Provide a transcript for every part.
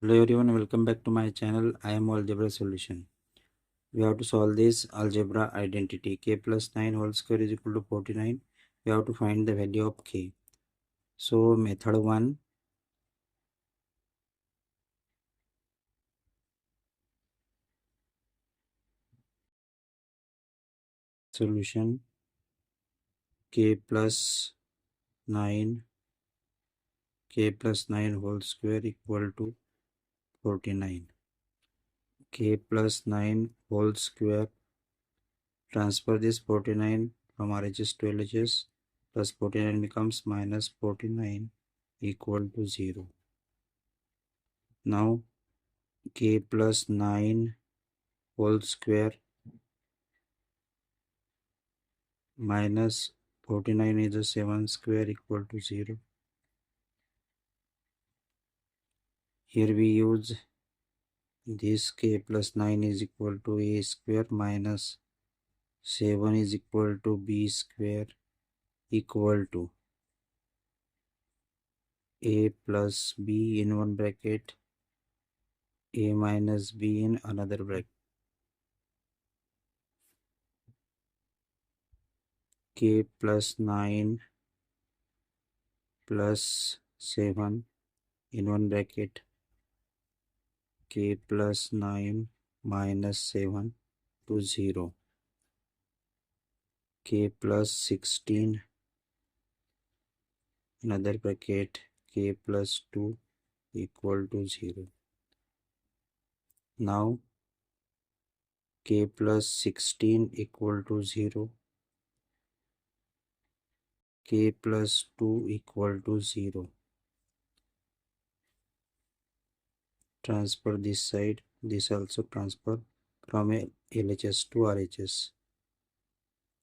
Hello everyone, welcome back to my channel. I am Algebra Solution. We have to solve this algebra identity. K plus 9 whole square is equal to 49. We have to find the value of k. So method 1. Solution k plus 9 whole square equal to 49. K plus 9 whole square, transfer this 49 from RHS to LHS, plus 49 becomes minus 49 equal to 0. Now k plus 9 whole square minus 49 is a 7 square equal to 0. Here we use this k plus 9 is equal to a square minus 7 is equal to b square equal to a plus b in one bracket, a minus b in another bracket. K plus 9 plus 7 in one bracket, k plus 9 minus 7 to 0. K plus 16 another bracket, k plus 2 equal to 0. Now k plus 16 equal to 0, k plus 2 equal to 0. Transfer this side, this also transfer from LHS to RHS.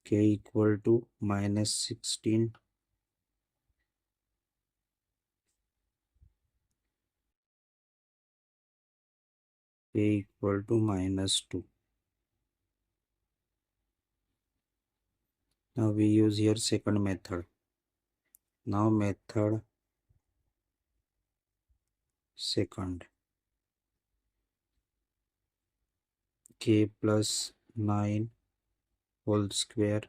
K equal to minus 16, k equal to minus 2. Now we use here second method. Now method second. K plus 9 whole square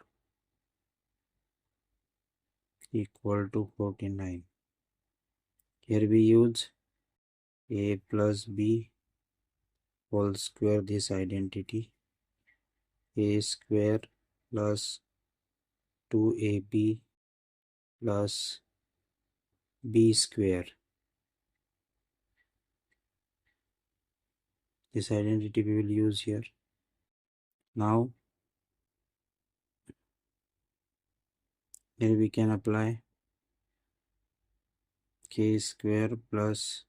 equal to 49. Here we use a plus b whole square, this identity, a square plus 2ab plus b square. This identity we will use here. Now here we can apply k square plus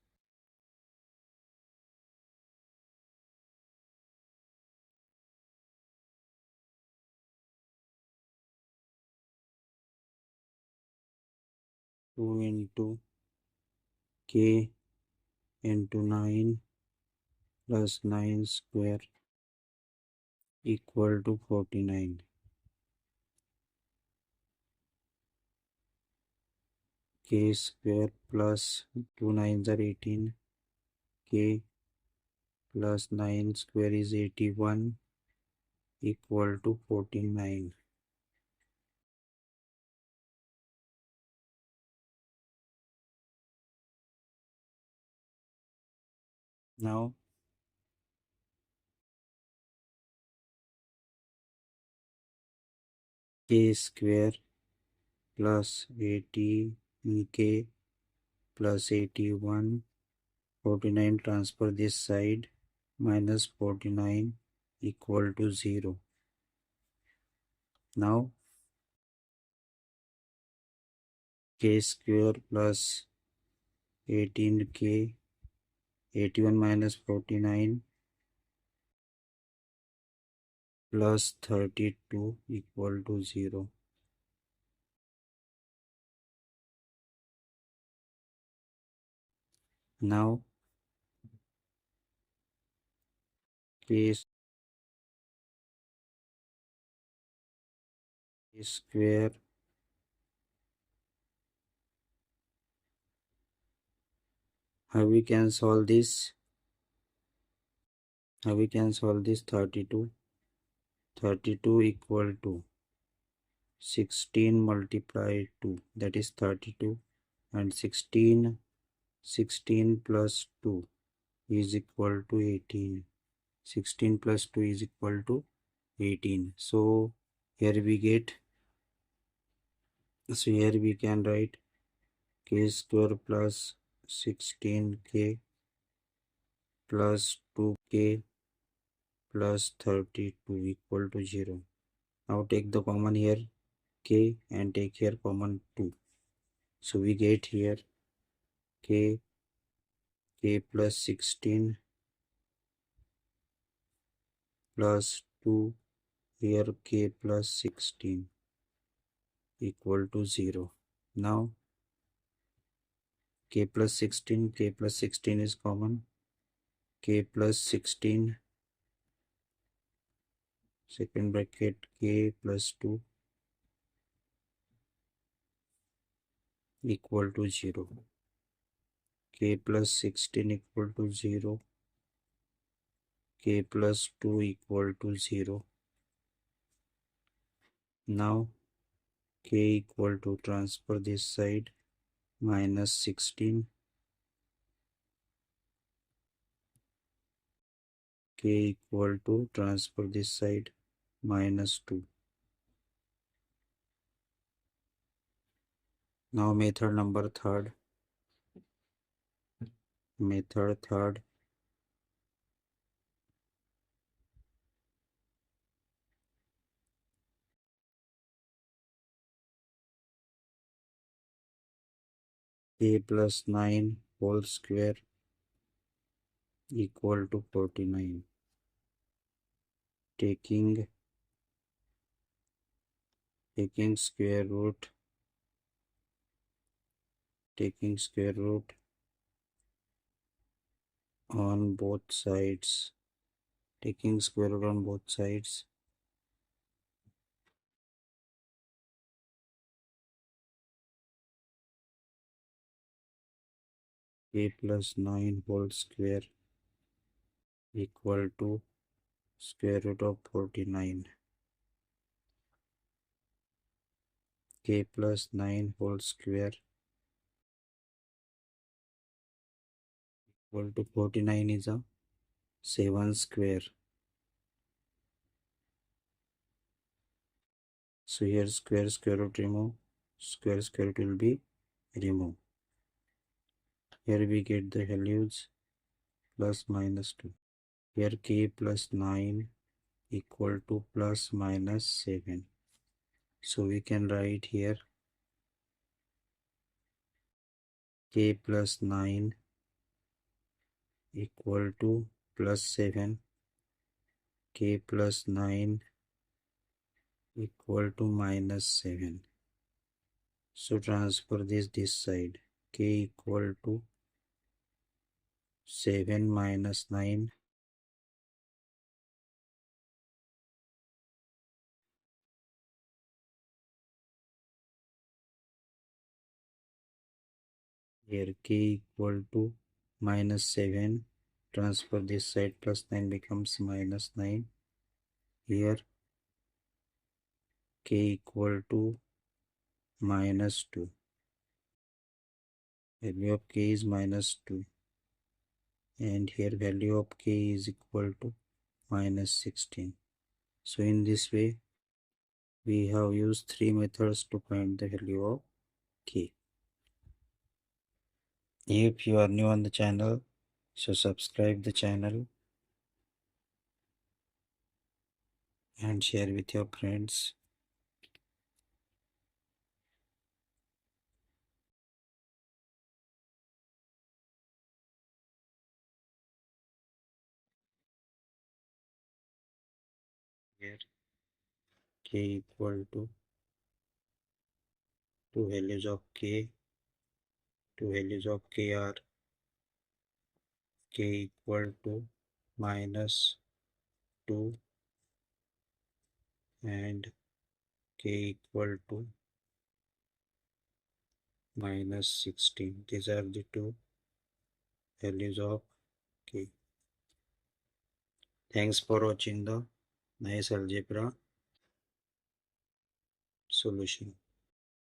2 into k into 9 plus 9 square equal to 49. K square plus 2 9s are 18, k plus 9 square is 81 equal to 49. Now k square plus 18k plus 81, 49 transfer this side, minus 49 equal to 0. Now k square plus 18k, 81 minus 49 plus 32 equal to 0. Now k square how we can solve this? Now we can solve this 32. 32 equal to 16 multiplied 2, that is 32, and 16 plus 2 is equal to 18. 16 plus 2 is equal to 18. So here we can write k square plus 16k plus 2k plus 32 equal to 0. Now take the common here k and take here common 2. So we get here k plus 16 plus 2, here k plus 16 equal to 0. Now k plus 16 is common. K plus 16, second bracket, k plus 2 equal to 0. K plus 16 equal to 0. K plus 2 equal to 0. Now k equal to, transfer this side, minus 16. K equal to, transfer this side, minus 2. Now method number third. Method third. K plus 9 whole square equal to 49. Taking square root, on both sides. Taking square root on both sides. K plus 9 whole square equal to square root of 49. K plus 9 whole square equal to 49 is a 7 square. So here square root remove, square root will be removed. Here we get the values plus minus 2. Here k plus 9 equal to plus minus 7. So we can write here k plus 9 equal to plus 7. K plus 9 equal to minus 7. So transfer this side. K equal to 7 minus 9. Here k equal to minus 7. Transfer this side, plus 9 becomes minus 9. Here k equal to minus 2. Value of k is minus 2. And here value of k is equal to minus 16. So in this way, we have used 3 methods to find the value of k. If you are new on the channel, so subscribe the channel and share with your friends. Here k equal to two values of k. Two values of k are k equal to minus 2 and k equal to minus 16. These are the two values of k. Thanks for watching the nice algebra solution.